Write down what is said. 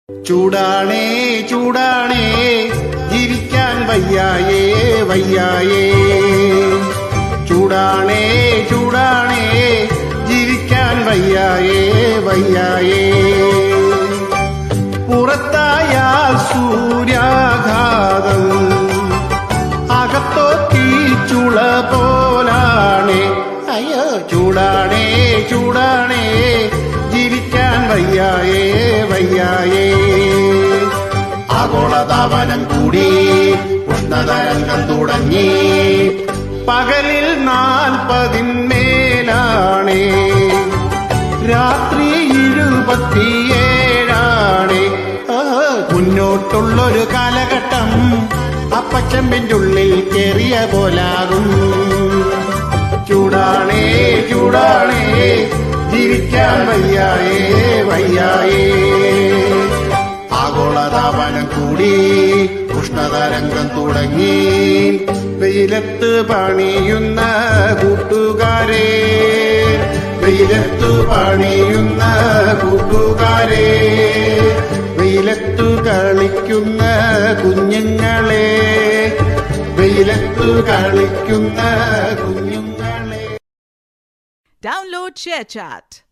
ചൂടാണേ ചൂടാണേ ജീവിക്കാൻ വയ്യായേ വയ്യായേ. ചൂടാണേ ചൂടാണേ ജീവിക്കാൻ വയ്യായേ വയ്യായേ. പുറത്തായാൽ സൂര്യാഘാതം, അകത്തോ തീച്ചുള പോലാണേ. അയ്യോ ചൂടാണേ ചൂടാണേ ജീവിക്കാൻ വയ്യായേ വയ്യായേ. ആഗോളതാപനം കൂടി, ഉഷ്ണതരംഗം തുടങ്ങി, പകലിൽ 40 രാത്രി 27. മുന്നോട്ടുള്ളൊരു കാലഘട്ടം അപ്പച്ചമ്പിന്റെ ഉള്ളിൽ കേറിയ പോലാകും. ചൂടാണേ ചൂടാണേ ജീവിക്കാൻ വയ്യായേ വയ്യായേ. ആഗോളതാപനം കൂടി, ഉഷ്ണതരംഗം തുടങ്ങി, വെയിലത്ത് പണിയുന്ന കൂട്ടുകാരെ, വെയിലത്തു പണിയുന്ന കൂട്ടുകാരെ, വെയിലത്തു കളിക്കുന്ന കുഞ്ഞുങ്ങളെ, വെയിലത്തു കളിക്കുന്ന കുഞ്ഞുങ്ങളെ. Download ShareChat.